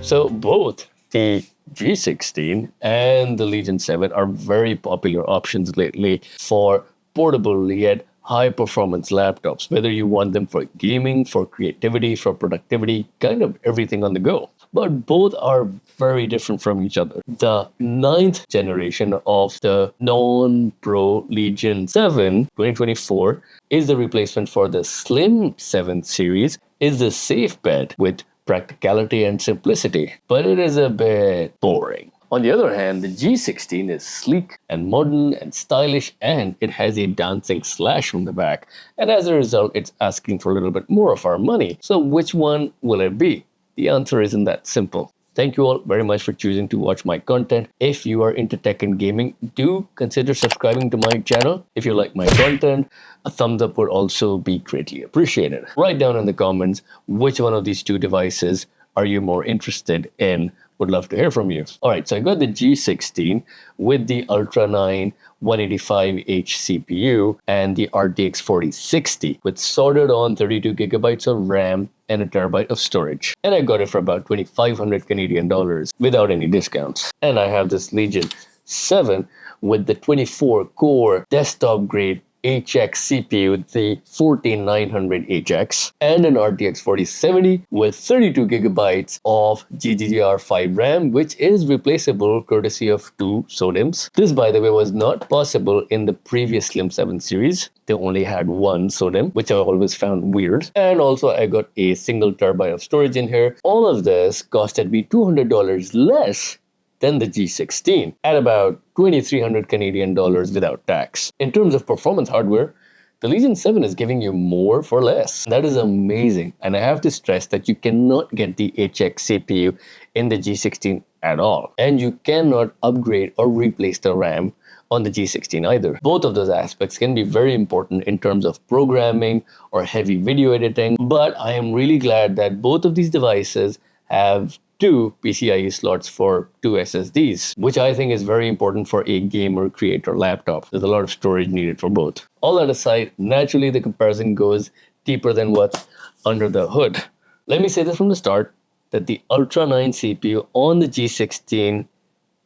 So both the G16 and the Legion 7 are very popular options lately for portable yet high performance laptops, whether you want them for gaming, for creativity, for productivity, kind of everything on the go. But both are very different from each other. The 9th generation of the non-Pro Legion 7 2024 is the replacement for the Slim 7 series, is the safe bet with practicality and simplicity, but it is a bit boring. On the other hand, the G16 is sleek and modern and stylish, and it has a dancing slash on the back. And as a result, it's asking for a little bit more of our money. So which one will it be? The answer isn't that simple. Thank you all very much for choosing to watch my content. If you are into tech and gaming, do consider subscribing to my channel. If you like my content, a thumbs up would also be greatly appreciated. Write down in the comments which one of these two devices are you more interested in. Would love to hear from you. All right, so I got the G16 with the Ultra 9 185H CPU and the RTX 4060 with sorted on 32 gigabytes of RAM and a terabyte of storage. And I got it for about 2,500 Canadian dollars without any discounts. And I have this Legion 7 with the 24 core desktop grade HX CPU, the 14900HX, and an RTX 4070 with 32 gigabytes of GDDR5 RAM, which is replaceable courtesy of 2 SODIMMs. This, by the way, was not possible in the previous Slim 7 series. They only had 1 SODIMM, which I always found weird. And also I got a single terabyte of storage in here. All of this costed me $200 less than the G16 at about 2,300 Canadian dollars without tax. In terms of performance hardware, the Legion 7 is giving you more for less. That is amazing. And I have to stress that you cannot get the HX CPU in the G16 at all. And you cannot upgrade or replace the RAM on the G16 either. Both of those aspects can be very important in terms of programming or heavy video editing. But I am really glad that both of these devices have 2 PCIe slots for 2 SSDs, which I think is very important for a gamer creator laptop. There's a lot of storage needed for both. All that aside, naturally the comparison goes deeper than what's under the hood. Let me say this from the start, that the Ultra 9 CPU on the G16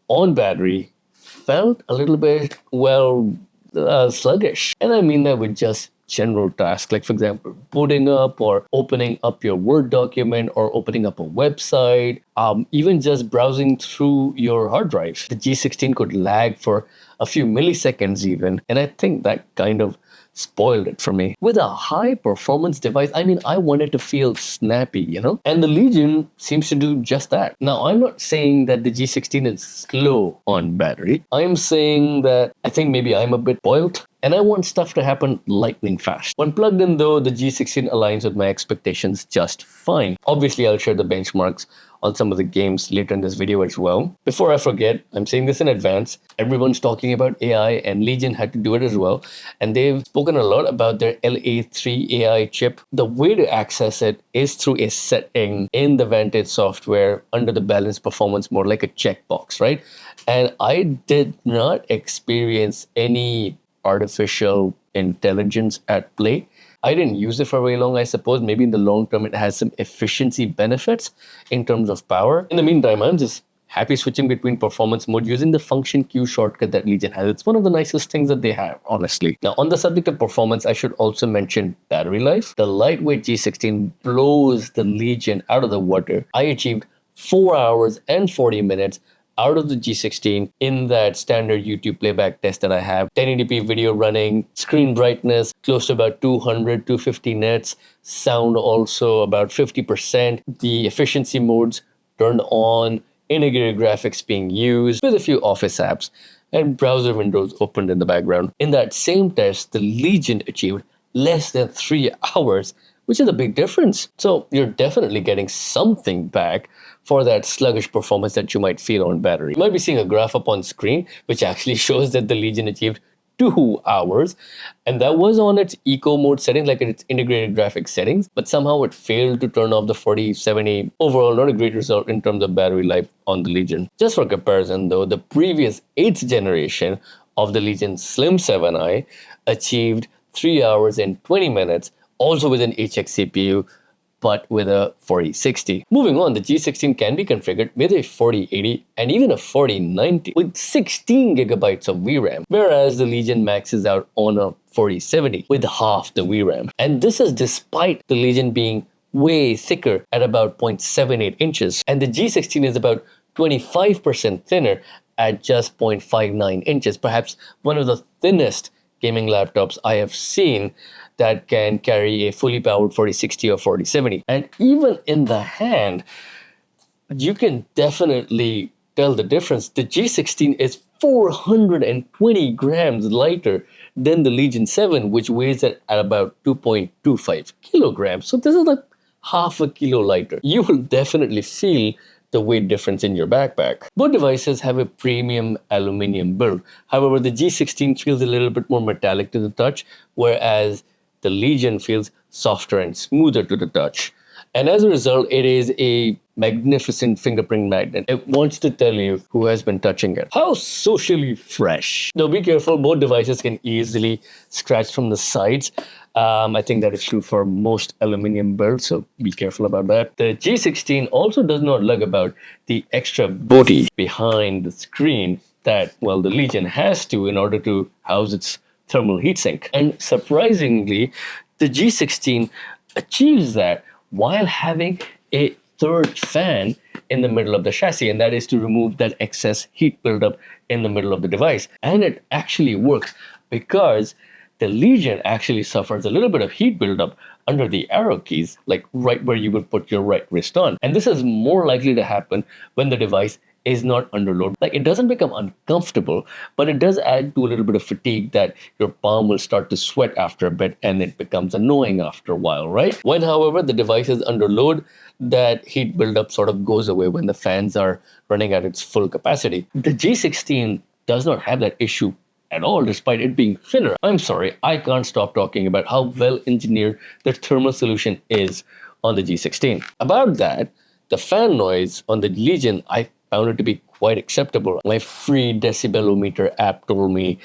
on battery felt a little bit, sluggish. And I mean that with just general tasks, like for example, booting up or opening up your Word document or opening up a website, even just browsing through your hard drive. The G16 could lag for a few milliseconds even, and I think that kind of spoiled it for me. With a high performance device, I mean, I want it to feel snappy, you know? And the Legion seems to do just that. Now, I'm not saying that the G16 is slow on battery. I'm saying that I think maybe I'm a bit spoiled and I want stuff to happen lightning fast. When plugged in though, the G16 aligns with my expectations just fine. Obviously, I'll share the benchmarks on some of the games later in this video as well. Before I forget, I'm saying this in advance, everyone's talking about AI and Legion had to do it as well. And they've spoken a lot about their LA3 AI chip. The way to access it is through a setting in the Vantage software under the balance performance mode, like a checkbox, right? And I did not experience any artificial intelligence at play. I didn't use it for very long, I suppose. Maybe in the long term, it has some efficiency benefits in terms of power. In the meantime, I'm just happy switching between performance mode using the function Q shortcut that Legion has. It's one of the nicest things that they have, honestly. Now, on the subject of performance, I should also mention battery life. The lightweight G16 blows the Legion out of the water. I achieved 4 hours and 40 minutes out of the G16 in that standard YouTube playback test that I have. 1080p video running, screen brightness close to about 200, 250 nits, sound also about 50%, the efficiency modes turned on, integrated graphics being used with a few office apps, and browser windows opened in the background. In that same test, the Legion achieved less than 3 hours, which is a big difference. So you're definitely getting something back for that sluggish performance that you might feel on battery. You might be seeing a graph up on screen, which actually shows that the Legion achieved 2 hours, and that was on its eco mode setting, like its integrated graphics settings, but somehow it failed to turn off the 4070. Overall, not a great result in terms of battery life on the Legion. Just for comparison though, the previous 8th generation of the Legion Slim 7i achieved 3 hours and 20 minutes, also with an HX CPU, but with a 4060. Moving on, the G16 can be configured with a 4080 and even a 4090 with 16 gigabytes of VRAM, whereas the Legion maxes out on a 4070 with half the VRAM. And this is despite the Legion being way thicker at about 0.78 inches, and the G16 is about 25% thinner at just 0.59 inches, perhaps one of the thinnest gaming laptops I have seen that can carry a fully powered 4060 or 4070. And even in the hand, you can definitely tell the difference. The G16 is 420 grams lighter than the Legion 7, which weighs at about 2.25 kilograms. So this is like half a kilo lighter. You will definitely feel the weight difference in your backpack. Both devices have a premium aluminum build. However, the G16 feels a little bit more metallic to the touch, whereas the Legion feels softer and smoother to the touch. And as a result, it is a magnificent fingerprint magnet. It wants to tell you who has been touching it. How socially fresh. Now be careful, both devices can easily scratch from the sides. I think that is true for most aluminum builds, so be careful about that. The G16 also does not lug about the extra body behind the screen that, well, the Legion has to in order to house its thermal heatsink. And surprisingly, the G16 achieves that while having a third fan in the middle of the chassis, and that is to remove that excess heat buildup in the middle of the device. And it actually works because the Legion actually suffers a little bit of heat buildup under the arrow keys, like right where you would put your right wrist on. And this is more likely to happen when the device is not under load. Like, it doesn't become uncomfortable, but it does add to a little bit of fatigue that your palm will start to sweat after a bit and it becomes annoying after a while, right? When, however, the device is under load, that heat buildup sort of goes away when the fans are running at its full capacity. The G16 does not have that issue at all, despite it being thinner. I'm sorry, I can't stop talking about how well engineered the thermal solution is on the G16. About that, the fan noise on the Legion, I found it to be quite acceptable. My free decibel-o-meter app told me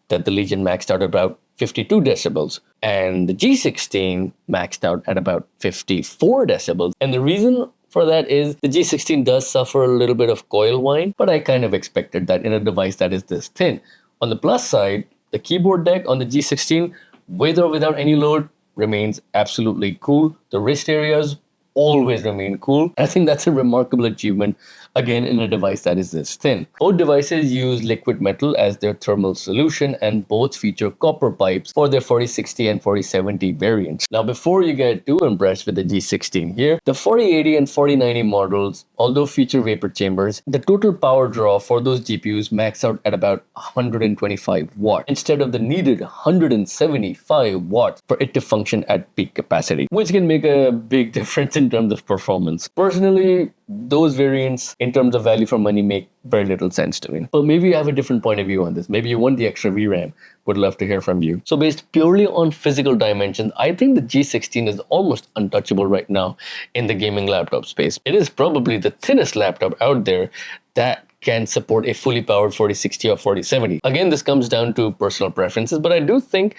that the Legion maxed out at about 52 decibels, and the G16 maxed out at about 54 decibels. And the reason for that is the G16 does suffer a little bit of coil whine, but I kind of expected that in a device that is this thin. On the plus side, the keyboard deck on the G16, with or without any load, remains absolutely cool. The wrist areas always remain cool. I think that's a remarkable achievement, again, in a device that is this thin. Both devices use liquid metal as their thermal solution, and both feature copper pipes for their 4060 and 4070 variants. Now, before you get too impressed with the G16 here, the 4080 and 4090 models, although feature vapor chambers, the total power draw for those GPUs max out at about 125 watts instead of the needed 175 watts for it to function at peak capacity, which can make a big difference in terms of performance. Personally, those variants in terms of value for money make very little sense to me. But maybe you have a different point of view on this. Maybe you want the extra VRAM. Would love to hear from you. So based purely on physical dimensions, I think the G16 is almost untouchable right now in the gaming laptop space. It is probably the thinnest laptop out there that can support a fully powered 4060 or 4070. Again, this comes down to personal preferences, but I do think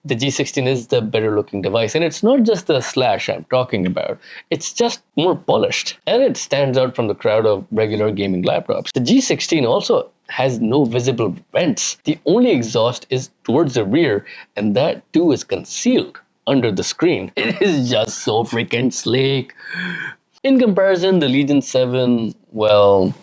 the G16 is the better looking device. And it's not just the slash I'm talking about. It's just more polished. And it stands out from the crowd of regular gaming laptops. The G16 also has no visible vents. The only exhaust is towards the rear, and that too is concealed under the screen. It is just so freaking sleek. In comparison, the Legion 7, well,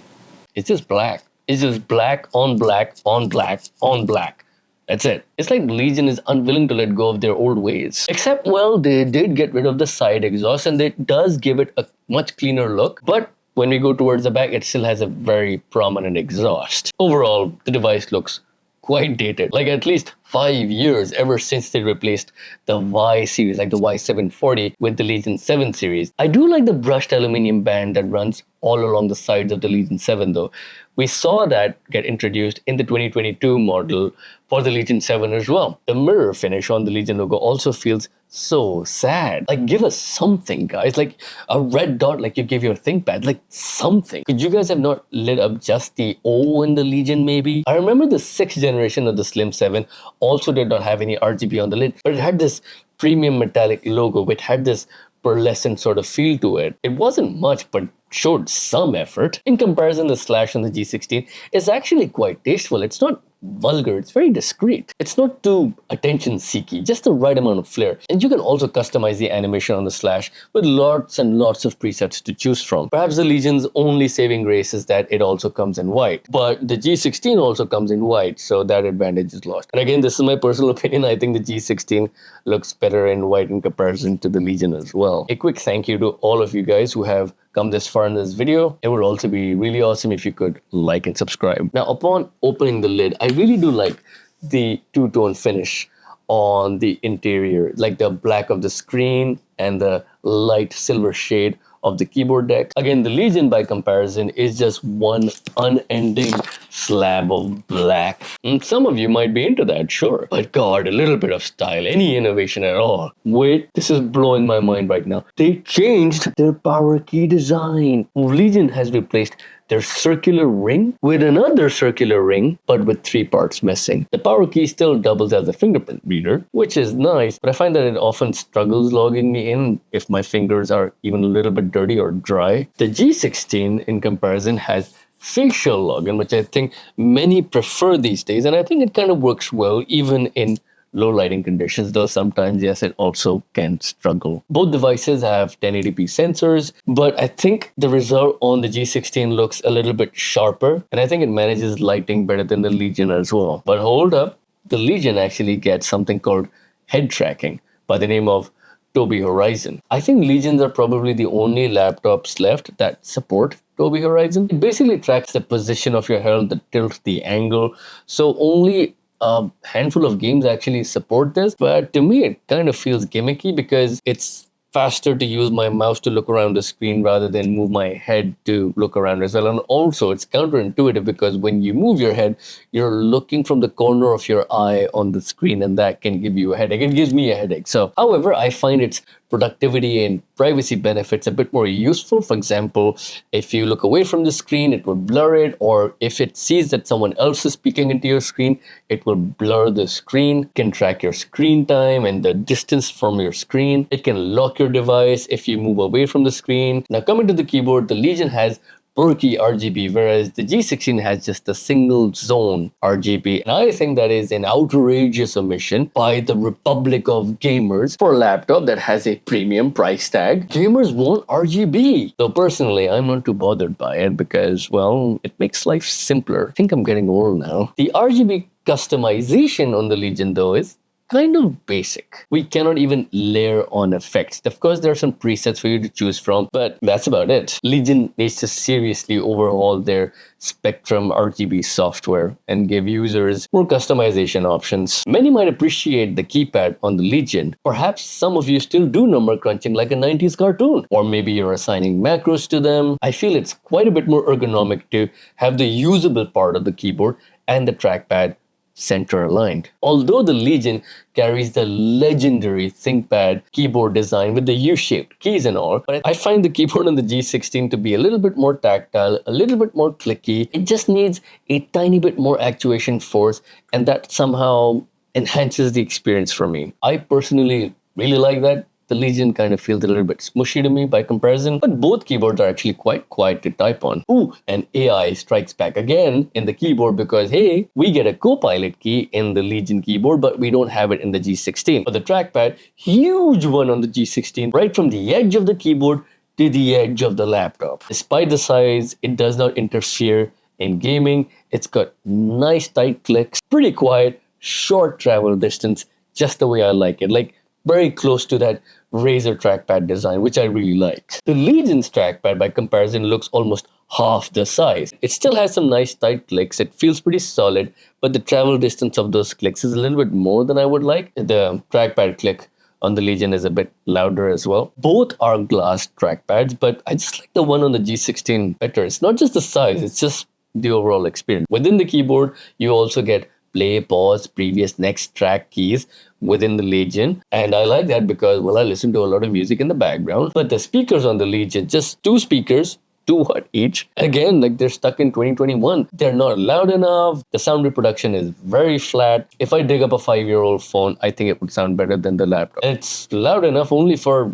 it's just black. It's just black on black on black on black. That's it. It's like Legion is unwilling to let go of their old ways. Except, well, they did get rid of the side exhaust, and it does give it a much cleaner look. But when we go towards the back, it still has a very prominent exhaust. Overall, the device looks quite dated. Like at least 5 years ever since they replaced the Y series, like the Y740 with the Legion 7 series. I do like the brushed aluminum band that runs all along the sides of the Legion 7 though. We saw that get introduced in the 2022 model for the Legion 7 as well. The mirror finish on the Legion logo also feels so sad. Like, give us something, guys. Like a red dot like you give your ThinkPad. Like something. Could you guys have not lit up just the O in the Legion maybe? I remember the 6th generation of the Slim 7 also did not have any RGB on the lid, but it had this premium metallic logo. It had this pearlescent sort of feel to it. It wasn't much, but showed some effort. In comparison, the Slash on the G16 is actually quite tasteful. It's not vulgar, it's very discreet. It's not too attention-seeky, just the right amount of flair. And you can also customize the animation on the Slash with lots and lots of presets to choose from. Perhaps the Legion's only saving grace is that it also comes in white. But the G16 also comes in white, so that advantage is lost. And again, this is my personal opinion. I think the G16 looks better in white in comparison to the Legion as well. A quick thank you to all of you guys who have come this far in this video. It would also be really awesome if you could like and subscribe. Now, upon opening the lid, I really do like the two-tone finish on the interior, like the black of the screen and the light silver shade of the keyboard deck. Again, the Legion by comparison is just one unending slab of black. And some of you might be into that, sure. But God, a little bit of style, any innovation at all. Wait, this is blowing my mind right now. They changed their power key design. Legion has replaced their circular ring with another circular ring, but with 3 parts missing. The power key still doubles as a fingerprint reader, which is nice, but I find that it often struggles logging me in if my fingers are even a little bit dirty or dry. The G16, in comparison, has facial login, which I think many prefer these days, and I think it kind of works well even in low lighting conditions, though sometimes, yes, it also can struggle. Both devices have 1080p sensors, but I think the result on the G16 looks a little bit sharper, and I think it manages lighting better than the Legion as well. But hold up, the Legion actually gets something called head tracking by the name of Tobii Horizon. I think Legions are probably the only laptops left that support Tobii Horizon. It basically tracks the position of your head, the tilt, the angle, so only a handful of games actually support this, but to me it kind of feels gimmicky because it's faster to use my mouse to look around the screen rather than move my head to look around as well. And also it's counterintuitive because when you move your head, you're looking from the corner of your eye on the screen, and that can give you a headache. It gives me a headache. So, however, I find its productivity and privacy benefits a bit more useful. For example, if you look away from the screen, it will blur it, or if it sees that someone else is speaking into your screen, it will blur the screen. It can track your screen time and the distance from your screen. It can lock your device if you move away from the screen. Now, coming to the keyboard, the Legion has per-key RGB, whereas the G16 has just a single zone RGB. And I think that is an outrageous omission by the Republic of Gamers for a laptop that has a premium price tag. Gamers want RGB. So personally, I'm not too bothered by it because, well, it makes life simpler. I think I'm getting old now. The RGB customization on the Legion, though, is kind of basic. We cannot even layer on effects. Of course, there are some presets for you to choose from, but that's about it. Legion needs to seriously overhaul their Spectrum RGB software and give users more customization options. Many might appreciate the keypad on the Legion. Perhaps some of you still do number crunching like a 90s cartoon, or maybe you're assigning macros to them. I feel it's quite a bit more ergonomic to have the usable part of the keyboard and the trackpad center aligned. Although the Legion carries the legendary ThinkPad keyboard design with the U-shaped keys and all, but I find the keyboard on the G16 to be a little bit more tactile, a little bit more clicky. It just needs a tiny bit more actuation force, and that somehow enhances the experience for me. I personally really like that. The Legion kind of feels a little bit smushy to me by comparison, but both keyboards are actually quite quiet to type on. Ooh, and AI strikes back again in the keyboard because, hey, we get a Copilot key in the Legion keyboard, but we don't have it in the G16. But the trackpad, huge one on the G16, right from the edge of the keyboard to the edge of the laptop. Despite the size, it does not interfere in gaming. It's got nice tight clicks, pretty quiet, short travel distance, just the way I like it. Like, very close to that Razer trackpad design, which I really like. The Legion's trackpad, by comparison, looks almost half the size. It still has some nice tight clicks. It feels pretty solid, but the travel distance of those clicks is a little bit more than I would like. The trackpad click on the Legion is a bit louder as well. Both are glass trackpads, but I just like the one on the G16 better. It's not just the size, it's just the overall experience. Within the keyboard, you also get play, pause, previous, next track keys within the Legion. And I like that because, well, I listen to a lot of music in the background. But the speakers on the Legion, just 2 speakers, 2 watt each. Again, like they're stuck in 2021. They're not loud enough. The sound reproduction is very flat. If I dig up a 5-year-old phone, I think it would sound better than the laptop. And it's loud enough only for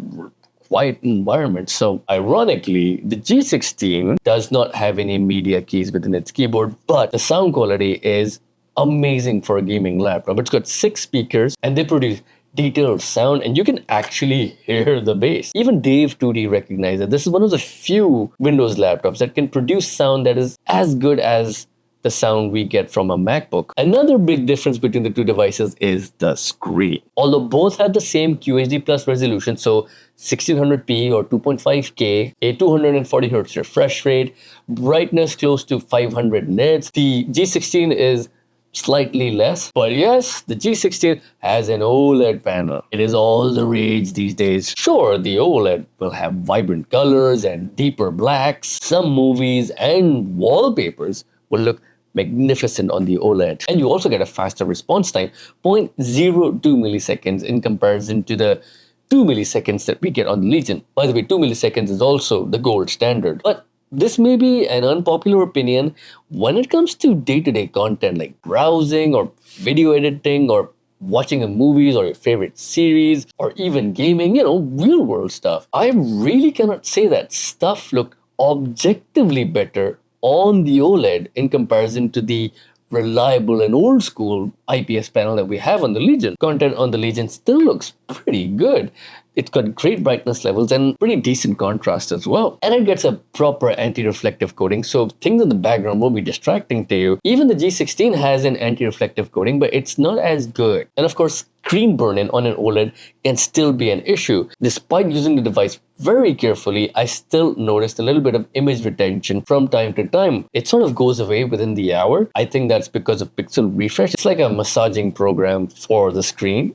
quiet environment. So ironically, the G16 does not have any media keys within its keyboard, but the sound quality is amazing for a gaming laptop. It's got 6 speakers and they produce detailed sound, and you can actually hear the bass. Even Dave 2D recognized that this is one of the few Windows laptops that can produce sound that is as good as the sound we get from a MacBook. Another big difference between the two devices is the screen. Although both have the same QHD plus resolution, so 1600p or 2.5K, a 240Hz refresh rate, brightness close to 500 nits, the G16 is slightly less. But yes, the G16 has an OLED panel. It is all the rage these days. Sure, the OLED will have vibrant colors and deeper blacks. Some movies and wallpapers will look magnificent on the OLED. And you also get a faster response time, 0.02 milliseconds in comparison to the 2 milliseconds that we get on the Legion. By the way, 2 milliseconds is also the gold standard. But this may be an unpopular opinion when it comes to day-to-day content like browsing or video editing or watching a movies or your favorite series or even gaming, real-world stuff. I really cannot say that stuff look objectively better on the OLED in comparison to the reliable and old school IPS panel that we have on the Legion. Content on the Legion still looks pretty good. It's got great brightness levels and pretty decent contrast as well. And it gets a proper anti-reflective coating, so things in the background won't be distracting to you. Even the G16 has an anti-reflective coating, but it's not as good. And of course, screen burn-in on an OLED can still be an issue. Despite using the device very carefully, I still noticed a little bit of image retention from time to time. It sort of goes away within the hour. I think that's because of pixel refresh. It's like a massaging program for the screen.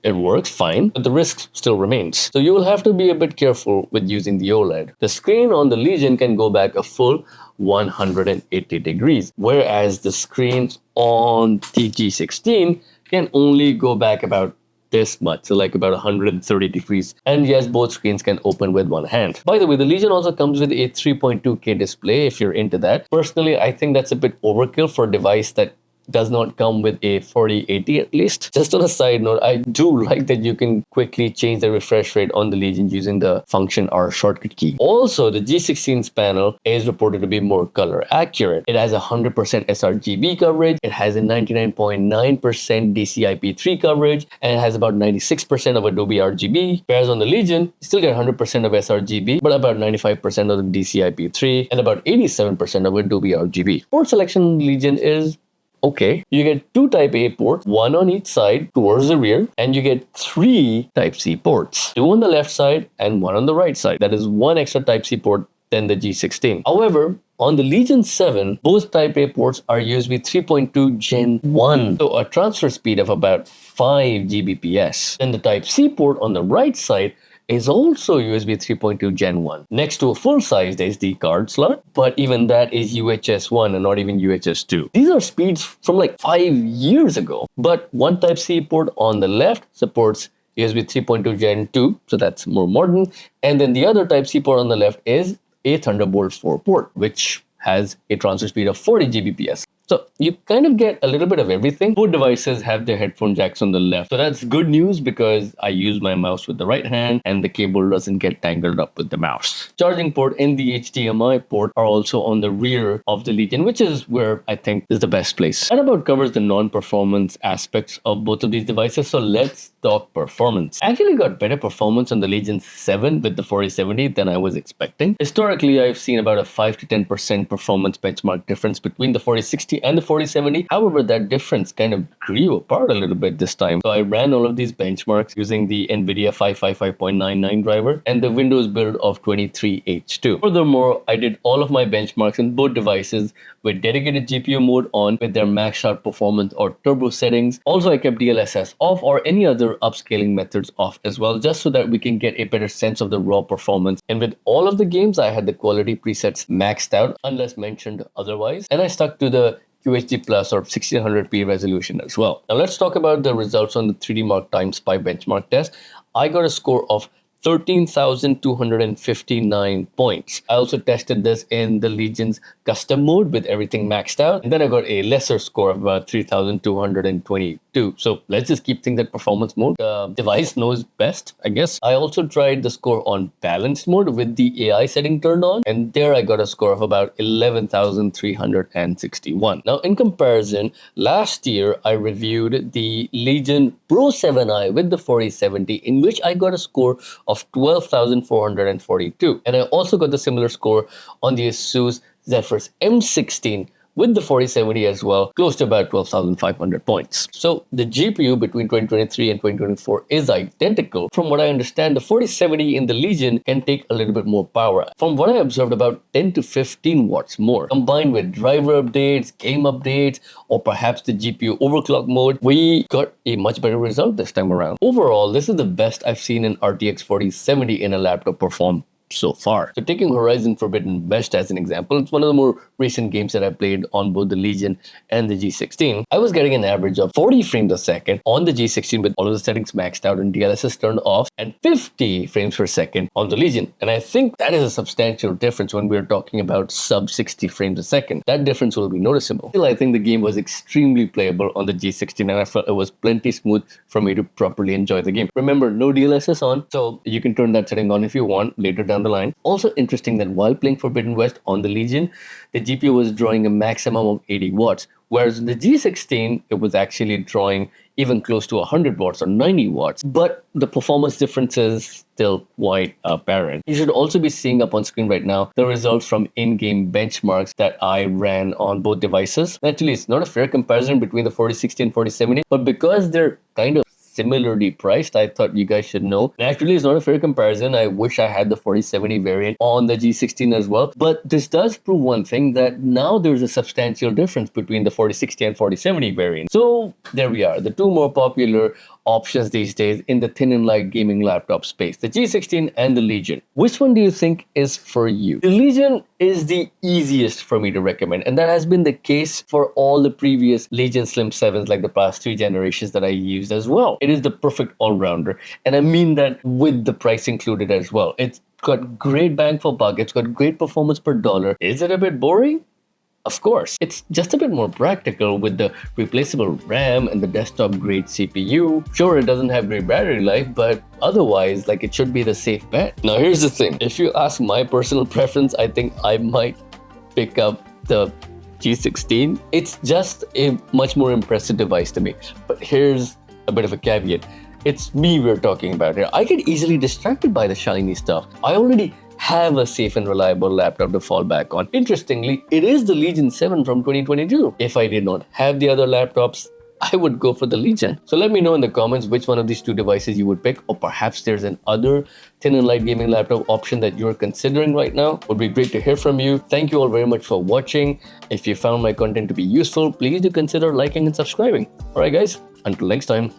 It works fine, but the risk still remains. So you will have to be a bit careful with using the OLED. The screen on the Legion can go back a full 180 degrees, whereas the screens on the G16 can only go back about this much, so like about 130 degrees. And yes, both screens can open with one hand. By the way, the Legion also comes with a 3.2K display if you're into that. Personally, I think that's a bit overkill for a device that does not come with a 4080 at least. Just on a side note, I do like that you can quickly change the refresh rate on the Legion using the function R shortcut key. Also, the G16's panel is reported to be more color accurate. It has 100% sRGB coverage, it has a 99.9% DCI-P3 coverage, and it has about 96% of Adobe RGB. Whereas on the Legion, you still get 100% of sRGB, but about 95% of the DCI-P3 and about 87% of Adobe RGB. Port selection on the Legion is okay. You get 2 Type-A ports, 1 on each side towards the rear, and you get 3 Type-C ports, 2 on the left side and 1 on the right side. That is 1 extra Type-C port than the G16. However, on the Legion 7, both Type-A ports are USB 3.2 Gen 1, so a transfer speed of about 5 Gbps. Then the Type-C port on the right side is also USB 3.2 Gen 1. Next to a full-size SD card slot, but even that is UHS 1 and not even UHS 2. These are speeds from like 5 years ago. But one Type-C port on the left supports USB 3.2 Gen 2, so that's more modern. And then the other Type-C port on the left is a Thunderbolt 4 port, which has a transfer speed of 40 Gbps. So you kind of get a little bit of everything. Both devices have their headphone jacks on the left. So that's good news because I use my mouse with the right hand and the cable doesn't get tangled up with the mouse. Charging port and the HDMI port are also on the rear of the Legion, which is where I think is the best place. That about covers the non-performance aspects of both of these devices. So let's talk performance. I actually got better performance on the Legion 7 with the 4070 than I was expecting. Historically, I've seen about a 5 to 10% performance benchmark difference between the 4060 and the 4070. However, that difference kind of grew apart a little bit this time. So I ran all of these benchmarks using the NVIDIA 555.99 driver and the Windows build of 23H2. Furthermore, I did all of my benchmarks in both devices with dedicated GPU mode on with their maxed out performance or turbo settings. Also, I kept DLSS off or any other upscaling methods off as well, just so that we can get a better sense of the raw performance. And with all of the games, I had the quality presets maxed out unless mentioned otherwise. And I stuck to the QHD Plus or 1600p resolution as well. Now let's talk about the results on the 3D Mark Time Spy benchmark test. I got a score of 13,259 points. I also tested this in the Legion's custom mode with everything maxed out. And then I got a lesser score of about 3,222. So let's just keep things at performance mode. The device knows best, I guess. I also tried the score on balanced mode with the AI setting turned on. And there I got a score of about 11,361. Now, in comparison, last year I reviewed the Legion Pro 7i with the 4070, in which I got a score of 12,442. And I also got the similar score on the Asus Zephyrus M16 with the 4070 as well, close to about 12,500 points. So the GPU between 2023 and 2024 is identical. From what I understand, the 4070 in the Legion can take a little bit more power. From what I observed, about 10 to 15 watts more. Combined with driver updates, game updates, or perhaps the GPU overclock mode, we got a much better result this time around. Overall, this is the best I've seen an RTX 4070 in a laptop perform so far. So taking Horizon Forbidden West as an example, it's one of the more recent games that I played on both the Legion and the G16. I was getting an average of 40 frames a second on the G16 with all of the settings maxed out and DLSS turned off, and 50 frames per second on the Legion. And I think that is a substantial difference when we're talking about sub 60 frames a second. That difference will be noticeable. Still, I think the game was extremely playable on the G16 and I felt it was plenty smooth for me to properly enjoy the game. Remember, no DLSS on, so you can turn that setting on if you want later down the line. Also interesting that while playing Forbidden West on the Legion, the GPU was drawing a maximum of 80 watts, whereas in the G16, it was actually drawing even close to 100 watts or 90 watts, but the performance difference is still quite apparent. You should also be seeing up on screen right now the results from in-game benchmarks that I ran on both devices. Actually, it's not a fair comparison between the 4060 and 4070, but because they're kind of similarly priced, I thought you guys should know. Naturally, it's not a fair comparison. I wish I had the 4070 variant on the G16 as well. But this does prove one thing, that now there's a substantial difference between the 4060 and 4070 variant. So there we are, the two more popular options these days in the thin and light gaming laptop space, the G16 and the Legion. Which one do you think is for you? The Legion is the easiest for me to recommend, and that has been the case for all the previous Legion Slim 7s, like the past 3 generations that I used as well. It is the perfect all-rounder, and I mean that with the price included as well. It's got great bang for buck, it's got great performance per dollar. Is it a bit boring? Of course, it's just a bit more practical with the replaceable RAM and the desktop grade CPU. Sure, it doesn't have great battery life, but otherwise, like, it should be the safe bet. Now, here's the thing. If you ask my personal preference, I think I might pick up the G16. It's just a much more impressive device to me. But here's a bit of a caveat. It's me we're talking about here. I get easily distracted by the shiny stuff. I already have a safe and reliable laptop to fall back on. Interestingly, it is the Legion 7 from 2022. If I did not have the other laptops, I would go for the Legion. So let me know in the comments which one of these two devices you would pick, or perhaps there's an other thin and light gaming laptop option that you're considering right now. It would be great to hear from you. Thank you all very much for watching. If you found my content to be useful, please do consider liking and subscribing. Alright guys, until next time.